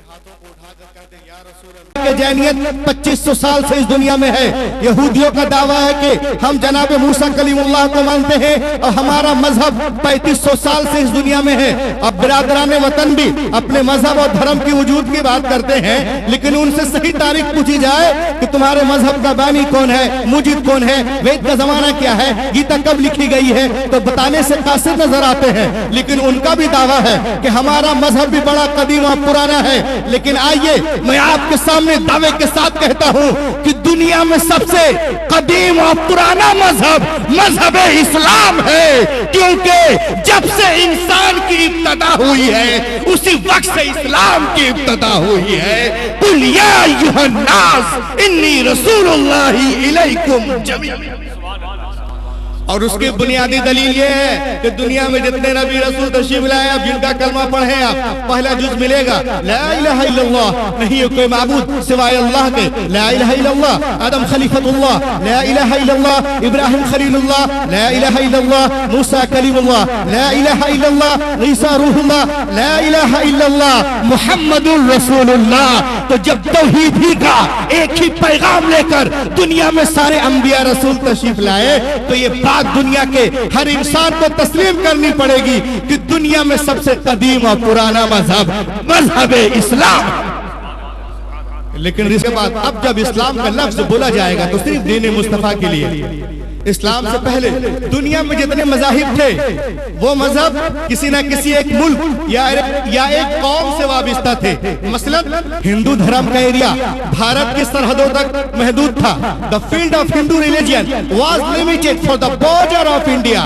ہاتھوں کو اٹھا کر کہتے ہیں یا رسول اللہ کہ جینیت 2500 سال سے اس دنیا میں ہے. یہودیوں کا دعویٰ ہے کہ ہم جناب موسیٰ کلیم اللہ کو مانتے ہیں اور ہمارا مذہب 3500 سال سے اس دنیا میں ہے. اب برادران وطن بھی اپنے مذہب اور دھرم کی وجود کی بات کرتے ہیں, لیکن ان سے صحیح تاریخ پوچھی جائے کہ تمہارے مذہب کا بانی کون ہے, موجد کون ہے, وید کا زمانہ کیا ہے, گیتا کب لکھی گئی ہے, تو بتانے سے قاصر نظر آتے ہیں. لیکن ان کا بھی دعویٰ ہے کہ ہمارا مذہب بھی بڑا قدیم اور پرانا ہے. لیکن آئیے میں آپ کے سامنے دعوے کے ساتھ کہتا ہوں کہ دنیا میں سب سے قدیم اور پرانا مذہب مذہب اسلام ہے, کیونکہ جب سے انسان کی ابتدا ہوئی ہے اسی وقت سے اسلام کی ابتدا ہوئی ہے. قل یا ایھا الناس انی رسول اللہ الیکم جمیعا. اور اس کی بنیادی دلیل یہ ہے کہ دنیا میں جتنے نبی رسول تشریف لائے آپ جن کا کلمہ پڑھیں آپ پہلا جز ملے گا لا الہ الا اللہ, نہیں کوئی معبود سوائے اللہ کے, لا الہ الا اللہ آدم خلیفۃ اللہ, لا الہ الا اللہ ابراہیم خلیل اللہ, لا الہ الا اللہ موسیٰ کلیم اللہ, لا الہ الا اللہ عیسیٰ روح اللہ, لا الہ الا اللہ محمد رسول اللہ. تو جب توحید ہی کا ایک ہی پیغام لے کر دنیا میں سارے انبیاء رسول تشریف لائے تو یہ بات دنیا کے ہر انسان کو تسلیم کرنی پڑے گی کہ دنیا میں سب سے قدیم اور پرانا مذہب مذہب اسلام. لیکن اس کے بعد اب جب اسلام کا لفظ بولا جائے گا تو صرف دین مصطفیٰ کے لیے. اسلام سے پہلے دنیا میں جتنے مذاہب تھے وہ مذہب کسی نہ کسی ایک ملک یا ایک قوم سے وابستہ تھے. مثلا ہندو دھرم کا ایریا بھارت کی سرحدوں تک محدود تھا. The field of Hindu religion was limited for the border of India.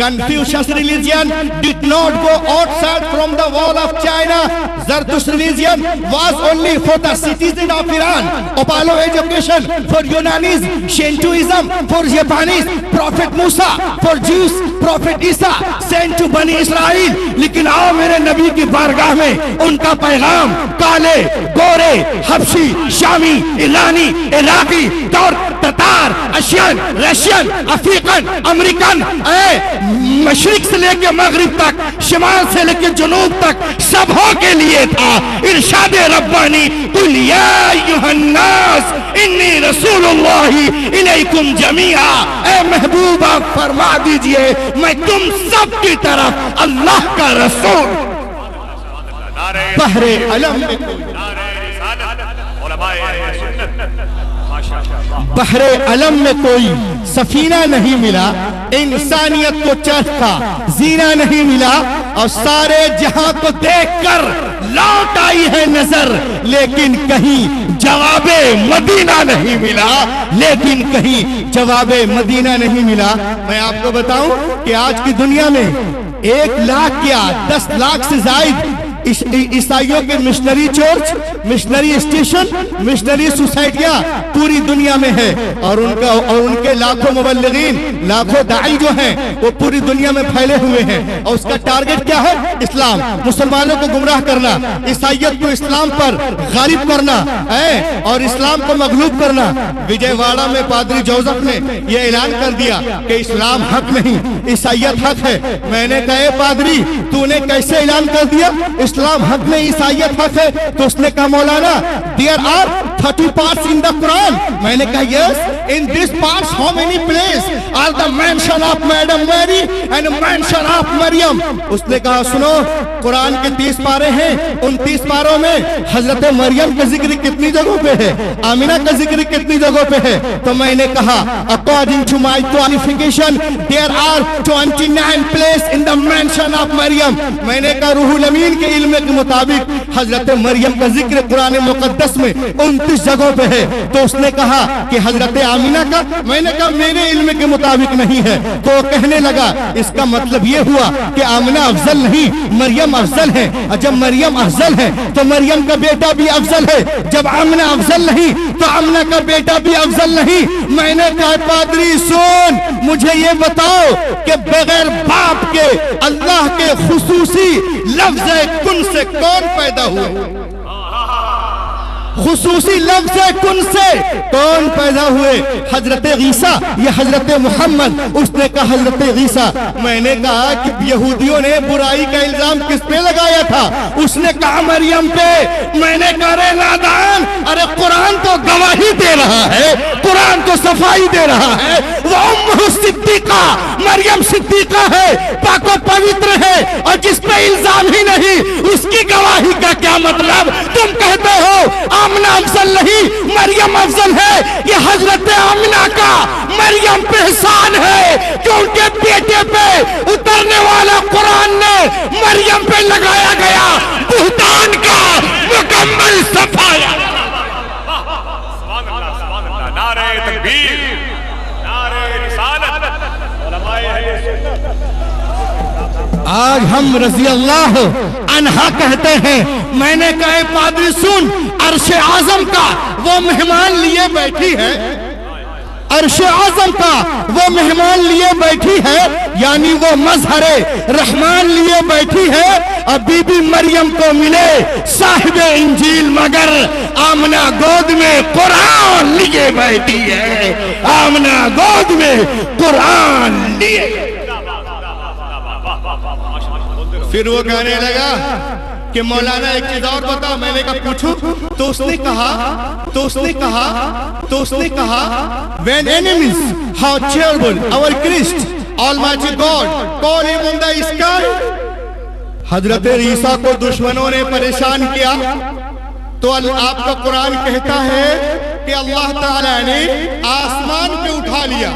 Confucius religion did not go outside from the wall of China. Zarathustra religion was only for the citizens of Iran. Apollo education for Yunanis, Shintoism for Japanese, Prophet Musa for Jews, Prophet Isa sent to Bani Israel. لیکن آؤ میرے نبی کی بارگاہ میں ان کا پیغام کالے, گورے, حبشی, شامی, ایرانی, عراقی, تتار, اشین, رشین, افریقن, امریکن, مشرق سے لے کے مغرب تک, شمال سے لے کے جنوب تک سبوں کے لیے تھا. ارشاد ربانی قل یا ایھا الناس انی رسول اللہ الیکم جمیعا. اے محبوب آپ فرما دیجئے میں تم سب کی طرف اللہ کا رسول. بحر علم بحر علم میں کوئی سفینہ نہیں ملا, انسانیت کو چرخ کا زینہ نہیں ملا, اور سارے جہاں کو دیکھ کر لوٹ آئی ہے نظر, لیکن کہیں جواب مدینہ نہیں ملا, لیکن کہیں جواب مدینہ نہیں ملا. میں آپ کو بتاؤں کہ آج کی دنیا میں 1 لاکھ یا 10 لاکھ سے زائد عیسائیوں کے missionary church, missionary station, missionary سوسائٹیاں پوری دنیا میں ہے, اور ان کے لاکھوں مبلغین, لاکھوں داعی جو ہیں وہ پوری دنیا میں پھیلے ہوئے ہیں. اور اس کا ٹارگٹ کیا ہے؟ اسلام, مسلمانوں کو گمراہ کرنا, عیسائیت کو اسلام پر غالب کرنا اور اسلام کو مغلوب کرنا. وجے واڑہ میں پادری جوزف نے یہ اعلان کر دیا کہ اسلام حق نہیں, عیسائیت حق ہے. میں نے کہا اے پادری تو نے کیسے اعلان کر دیا اسلام حق نہیں عیسائیت حق ہے؟ تو اس نے کہا مولانا there are 30 parts in the Quran. میں نے کہا yes, in these parts how many places are the mention of Madam Mary and mention of Maryam. اس نے کہا سنو قرآن کے 30 پارے ہیں, ان 30 پاروں میں حضرت مریم کا ذکر کتنی جگہوں پہ ہے, آمینہ کا ذکر کتنی جگہوں پہ ہے. تو میں نے کہا according to my qualification there are 29 places in the mention of Maryam. میں نے کہا روح الامین کے علم کے مطابق حضرت مریم کا ذکر قرآن مقدس میں 29 جگہوں پہ ہے. تو اس نے کہا کہ حضرت آمینہ کا, میں نے کہا میرے علم کے مطابق نہیں ہے. تو وہ کہنے لگا اس کا مطلب یہ ہوا کہ آمینہ افضل نہیں, مریم افضل ہے. اور جب مریم افضل ہے تو مریم کا بیٹا بھی افضل ہے, جب آمینہ افضل نہیں تو آمینہ کا بیٹا بھی افضل نہیں. میں نے کہا پادری سن مجھے یہ بتاؤ کہ بغیر باپ کے اللہ کے خصوصی لفظ کن سے کون پیدا ہوا؟ خصوصی لفظ کن سے کون پیدا ہوئے؟ حضرت عیسیٰ یا حضرت محمد؟ اس نے کہا حضرت عیسیٰ۔ میں نے کہا کہ یہودیوں نے برائی کا الزام کس پہ لگایا تھا؟ اس نے کہا مریم پہ۔ میں نے کہا رے نادان، ارے قرآن تو گواہی دے رہا ہے، قرآن تو صفائی دے رہا ہے۔ وہ امہ صدیقہ، مریم صدیقہ ہے، پاک و پوتر ہے، اور جس پہ الزام ہی نہیں اس کی گواہی کا کیا مطلب؟ تم کہتے ہو آمنہ افضل نہیں، مریم افضل ہے۔ یہ حضرت آمنہ کا مریم پہ احسان ہے کہ ان کے بیٹے پہ اترنے والا قرآن نے مریم پہ لگایا گیا بہتان کا مکمل صفایا۔ نعرہ تکبیر، نعرہ رسالت، علماء اہل سنت۔ آج ہم رضی اللہ عنہا کہتے ہیں۔ میں نے کہا پادری سن، عرش اعظم کا وہ مہمان لیے بیٹھی ہے، عرش اعظم کا وہ مہمان لیے بیٹھی ہے، یعنی وہ مظہر رحمان لیے بیٹھی ہے۔ اور بی بی مریم کو ملے صاحب انجیل، مگر آمنہ گود میں قرآن لیے بیٹھی ہے، آمنہ گود میں قرآن لیے۔ پھر وہ کہنے لگا کہ مولانا ایک چیز اور بتا۔ میں نے کہا پوچھو؟ تو اس نے کہا when enemies have troubled our Christ, Almighty God call him on the sky۔ حضرت عیسیٰ کو دشمنوں نے پریشان کیا تو آپ کا قرآن کہتا ہے کہ اللہ تعالیٰ نے آسمان پہ اٹھا لیا،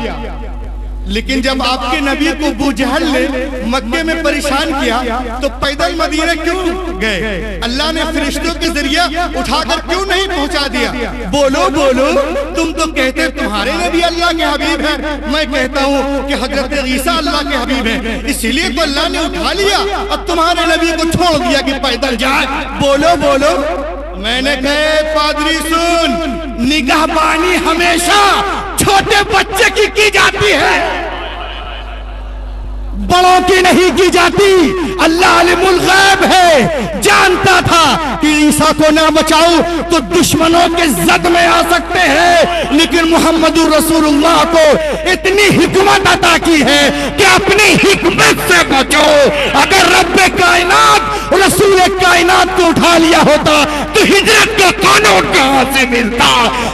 لیکن جب آپ کے نبی کو ابو جہل نے مکے میں پریشان کیا تو پیدل مدینہ کیوں گئے؟ اللہ نے فرشتوں کے ذریعہ اٹھا کر کیوں نہیں پہنچا دیا؟ بولو بولو، تم تو کہتے تمہارے نبی اللہ کے حبیب ہیں، میں کہتا ہوں کہ حضرت عیسیٰ اللہ کے حبیب ہیں، اسی لیے تو اللہ نے اٹھا لیا اور تمہارے نبی کو چھوڑ دیا کہ پیدل جائے۔ بولو بولو۔ میں نے کہا پادری سن، نگہبانی ہمیشہ چھوٹے بچے کی جاتی ہے، بڑوں کی نہیں کی جاتی۔ اللہ علم الغیب ہے، جانتا تھا کہ عیسیٰ کو نہ بچاؤ تو دشمنوں کے زد میں آ سکتے ہیں، لیکن محمد رسول اللہ کو اتنی حکمت عطا کی ہے کہ اپنی حکمت سے بچو۔ اگر رب کائنات رسول کائنات کو اٹھا لیا ہوتا تو ہجرت کا قانون کہاں سے ملتا؟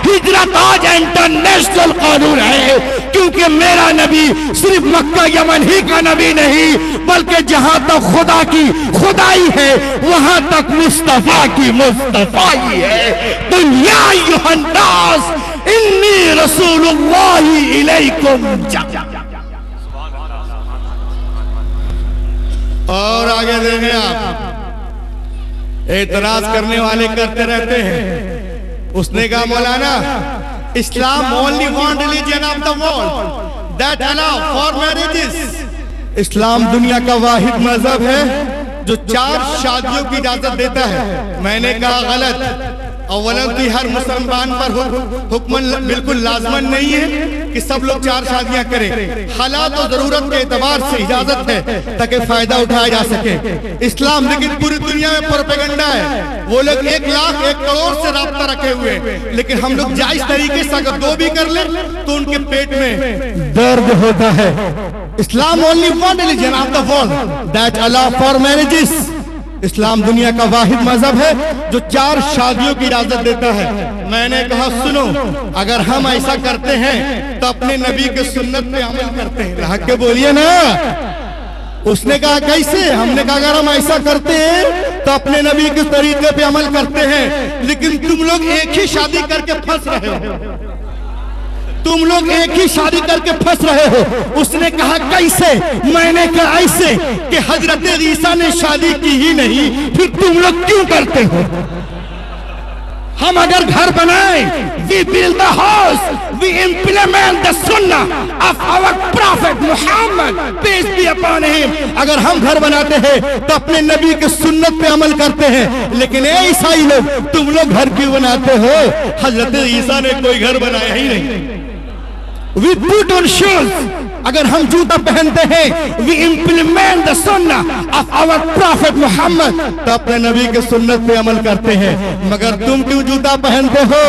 ہجرت آج انٹرنیشنل قانون ہے، کیونکہ میرا نبی صرف مکہ یمن ہی کا نبی نہیں، بلکہ جہاں تک خدا کی خدائی ہے وہاں تک مصطفیٰ کی مصطفائی ہے۔ قل یا ایھا الناس انی رسول اللہ الیکم جمیعا۔ اور آگے دیکھیں آپ، اعتراض کرنے والے کرتے رہتے ہیں۔ اس نے کہا مولانا اسلام only one religion of the world that allow for marriages۔ اسلام دنیا کا واحد مذہب ہے جو 4 شادیوں کی اجازت دیتا ہے۔ میں نے کہا غلط۔ اولاً تو ہر مسلمان پر حکم بالکل لازمن نہیں ہے کہ سب لوگ 4 شادیاں کریں، حالات و ضرورت کے اعتبار سے اجازت ہے تاکہ فائدہ اٹھایا جا سکے۔ اسلام لیکن پوری دنیا میں پروپیگنڈا ہے، وہ لوگ 1 لاکھ 1 کروڑ سے رابطہ رکھے ہوئے ہیں، لیکن ہم لوگ جائز طریقے سے اگر 2 بھی کر لیں تو ان کے پیٹ میں درد ہوتا ہے۔ اسلام only one religion of the world that allow for marriages۔ اسلام دنیا کا واحد مذہب ہے جو 4 شادیوں کی اجازت دیتا ہے۔ میں نے کہا سنو، اگر ہم ایسا کرتے ہیں تو اپنے نبی کے سنت پہ عمل کرتے ہیں۔ رہ کے بولیے نا۔ اس نے کہا کیسے؟ ہم نے کہا اگر ہم ایسا کرتے ہیں تو اپنے نبی کے طریقے پہ عمل کرتے ہیں، لیکن تم لوگ ایک ہی شادی کر کے پھنس رہے ہو، تم لوگ ایک ہی شادی کر کے پھنس رہے ہو۔ اس نے کہا کیسے؟ میں نے کہا ایسے کہ حضرت عیسیٰ نے شادی کی ہی نہیں، پھر تم لوگ کیوں کرتے ہو؟ ہم اگر گھر بنائیں، we build the house, we implement the sunnah of our prophet Muhammad, peace be upon him۔ اگر ہم گھر بناتے ہیں تو اپنے نبی کے سنت پہ عمل کرتے ہیں، لیکن اے عیسائی لوگ تم لوگ گھر کیوں بناتے ہو؟ حضرت عیسیٰ نے کوئی گھر بنایا ہی نہیں۔ We put on shoes اگر ہم جوتا پہنتے ہیں we implement the sunnah of our prophet Muhammad, تو اپنے نبی کے سنت پہ عمل کرتے ہیں. مگر تم کیوں جوتا پہنتے ہو؟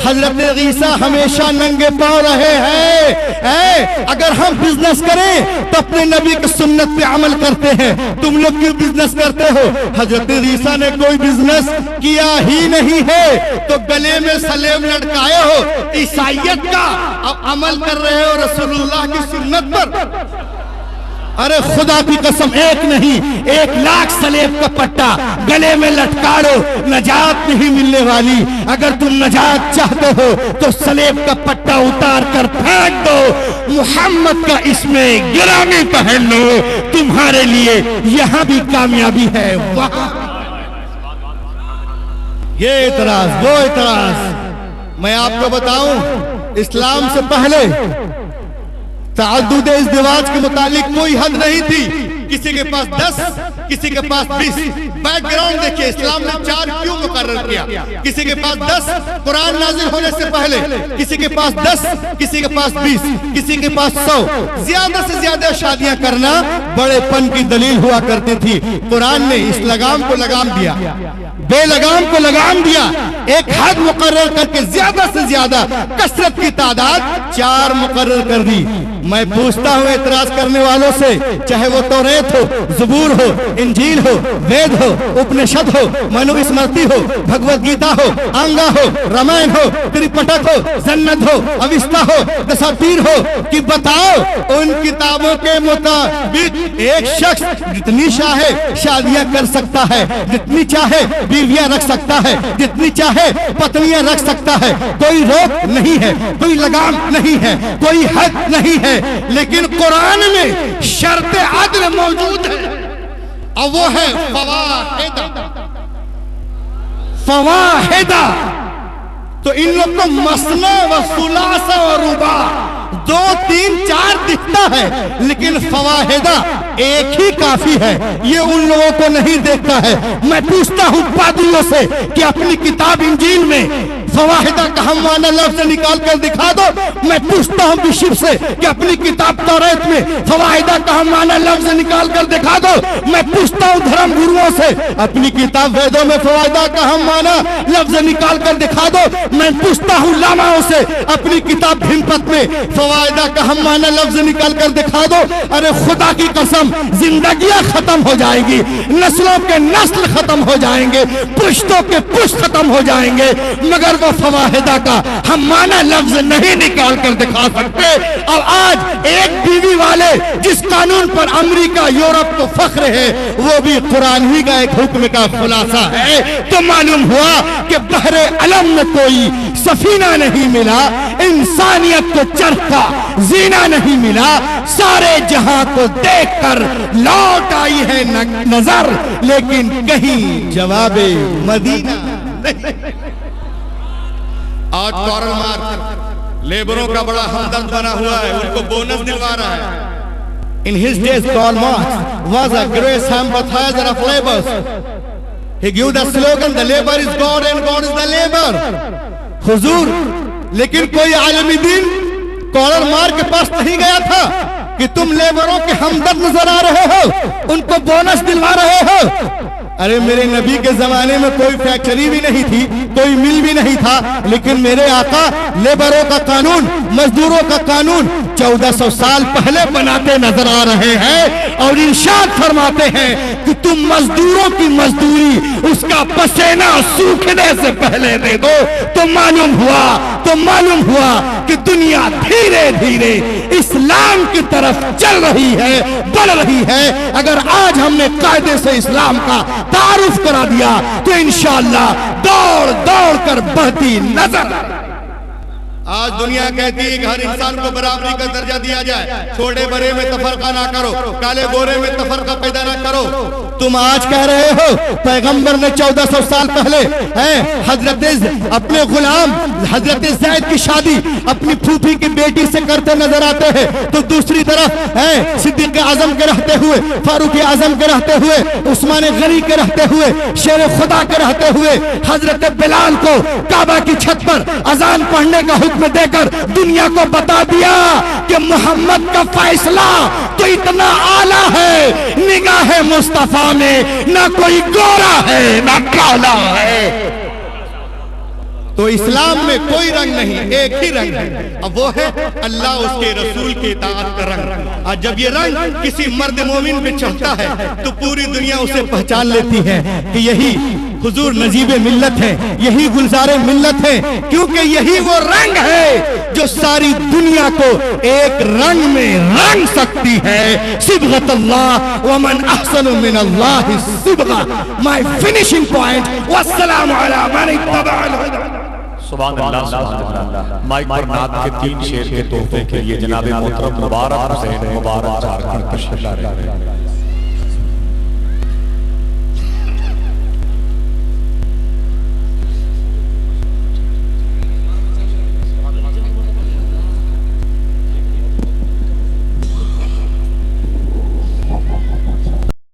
حضرت عیسیٰ ہمیشہ ننگے پاؤں رہے ہیں. اگر ہم بزنس کریں تو اپنے نبی کے سنت پہ عمل کرتے ہیں. تم لوگ کیوں بزنس کرتے ہو؟ حضرت عیسیٰ نے کوئی بزنس کیا ہی نہیں ہے تو گلے میں سلیب لٹکائے ہو عیسائیت کا، اب عمل کر رہے ہو رسول اللہ کی سنت پر. ارے خدا کی قسم، ایک نہیں 1,00,000 سلیب کا پٹا گلے میں لٹکا لو، نجات نہیں ملنے والی. اگر تم نجات چاہتے ہو تو سلیب کا پٹا اتار کر پھینک دو، محمد کا اسم گرامی پہن لو، تمہارے لیے یہاں بھی کامیابی ہے وہاں. یہ اعتراض وہ اعتراض. میں آپ کو بتاؤں، اسلام سے پہلے تعدد ازدواج کے متعلق کوئی حد نہیں تھی. کسی کے پاس 10، کسی کے پاس 20. بیک گراؤنڈ دیکھیے، اسلام نے 4 کیوں مقرر کیا؟ کسی کے پاس 10 قرآن نازل ہونے سے پہلے، کسی کے پاس 10، کسی کے پاس 20، کسی کے پاس 100. زیادہ سے زیادہ شادیاں کرنا بڑے پن کی دلیل ہوا کرتی تھی. قرآن نے اس لگام کو لگام دیا، بے لگام کو لگام دیا. ایک حد مقرر کر کے زیادہ سے زیادہ کثرت کی تعداد 4 مقرر کر دی. میں پوچھتا ہوں اعتراض کرنے والوں سے، چاہے وہ توریت ہو، زبور ہو، انجیل ہو، وید ہو، اپنشد ہو، منو اسمرتی ہو، بھگوت گیتا ہو، آنگا ہو، رامائن ہو، تریپٹک ہو، زند ہو، اوستا ہو، دساتیر ہو، کہ بتاؤ ان کتابوں کے مطابق ایک شخص جتنی چاہے شادیاں کر سکتا ہے، جتنی چاہے بیویاں رکھ سکتا ہے، جتنی چاہے پتنیاں رکھ سکتا ہے. کوئی روک نہیں ہے، کوئی لگام نہیں ہے، کوئی حد نہیں ہے. لیکن قرآن میں شرط عدل موجود ہے، اور وہ ہے فواحدہ. تو ان لوگ کو مثنا و ثلاثہ و رباع 2، 3، 4 دکھتا ہے، لیکن فواحدہ ایک ہی کافی ہے. یہ ان لوگوں کو نہیں دیکھتا ہے. میں پوچھتا ہوں پادریوں سے کہ اپنی کتاب انجیل میں فواحدہ کا ہم معنی لفظ نکال کر دکھا دو. میں پوچھتا ہوں بشپ سے کہ اپنی کتاب توریت میں فواحدہ کا ہم معنی لفظ نکال کر دکھا دو. میں پوچھتا ہوں دھرم گروؤں سے اپنی کتاب ویدوں میں فواحدہ کا ہم معنی لفظ نکال کر دکھا دو. میں پوچھتا ہوں لاماؤں سے اپنی کتاب بھیمپت میں فواحدہ کا ہم معنی لفظ نکال کر دکھا دو. ارے خدا کی قسم، زندگیاں ختم ہو جائیں گی، نسلوں کے نسل ختم ہو جائیں گے، پشتوں کے پشت ختم ہو جائیں گے، مگر وہ فواحدہ کا ہم معنی لفظ نہیں نکال کر دکھا سکتے. اور آج ایک بیوی والے جس قانون پر امریکہ یورپ کو فخر ہے، وہ بھی قرآن ہی کا ایک حکم کا خلاصہ ہے. تو معلوم ہوا کہ بحر علم میں کوئی سفینہ نہیں ملا، انسانیت کو چرخ کا زینہ نہیں ملا. سارے جہاں کو دیکھ کر لوٹ آئی ہے نظر، لیکن کہیں جواب مدینہ نہیں. آج کارل مارکس لیبروں کا بڑا ہمدرد بنا ہوا ہے، ان کو بونس دلوا رہا ہے. In his days, Karl Marx was a great sympathizer of labor. He gave the slogan, the labor is God and God is the labor. حضور، لیکن کوئی عالم دین کارل مارکس کے پاس نہیں گیا تھا کہ تم لیبروں کے ہمدرد نظر آ رہے ہو، ان کو بونس دلوا رہے ہو. ارے میرے نبی کے زمانے میں کوئی فیکٹری بھی نہیں تھی، کوئی مل بھی نہیں تھا، لیکن میرے آقا لیبروں کا قانون، مزدوروں کا قانون 1400 سال پہلے بناتے نظر آ رہے ہیں. اور ارشاد فرماتے ہیں کہ تم مزدوروں کی مزدوری اس کا پسینہ سوکھنے سے پہلے دے دو. تو معلوم ہوا کہ دنیا دھیرے دھیرے اسلام کی طرف چل رہی ہے، بڑھ رہی ہے. اگر آج ہم نے قاعدے سے اسلام کا تعارف کرا دیا تو انشاءاللہ دوڑ دوڑ کر بڑھتی نظر. آج دنیا کہتی ہے کہ ہر انسان کو برابری کا درجہ دیا جائے، چھوٹے بڑے میں تفرقہ نہ کرو، کالے گورے میں تفرقہ پیدا نہ کرو. تم آج کہہ رہے ہو پیغمبر نے 1400 سال پہلے حضرت اپنے غلام حضرت زید کی شادی اپنی پھوپھی کی بیٹی سے کرتے نظر آتے ہیں، تو دوسری طرف صدیق اعظم کے رہتے ہوئے، فاروق اعظم کے رہتے ہوئے، عثمان غنی کے رہتے ہوئے، شیر خدا کے رہتے ہوئے حضرت بلال کو کعبہ کی چھت پر اذان پڑھنے کا حکم میں دے کر دنیا کو بتا دیا کہ محمد کا فیصلہ تو اتنا اعلیٰ ہے، نگاہ مصطفیٰ میں نہ کوئی گورا ہے نہ کالا ہے۔ تو اسلام میں کوئی رنگ نہیں، ایک ہی رنگ ہے، اب وہ ہے اللہ اس کے رسول کی اطاعت کا رنگ۔ اور جب یہ رنگ کسی مرد مومن پہ چڑھتا ہے تو پوری دنیا اسے پہچان لیتی ہے کہ یہی حضور نجیب ملت ہے، یہی گلزار ملت ہے، کیونکہ یہی وہ رنگ ہے جو ساری دنیا کو ایک رنگ میں رنگ سکتی ہے۔ صبغۃ اللہ ومن احسن من اللہ صبغہ، مائی فنیشنگ پوائنٹ، والسلام علی من اتبع الہدی۔ سبحان اللہ سبحان اللہ۔ مائک پر نعت کے 3 شعر کے تحفے کے لیے جناب محترم مبارک حسین مبارک جھارکھنڈ تشریف لائے۔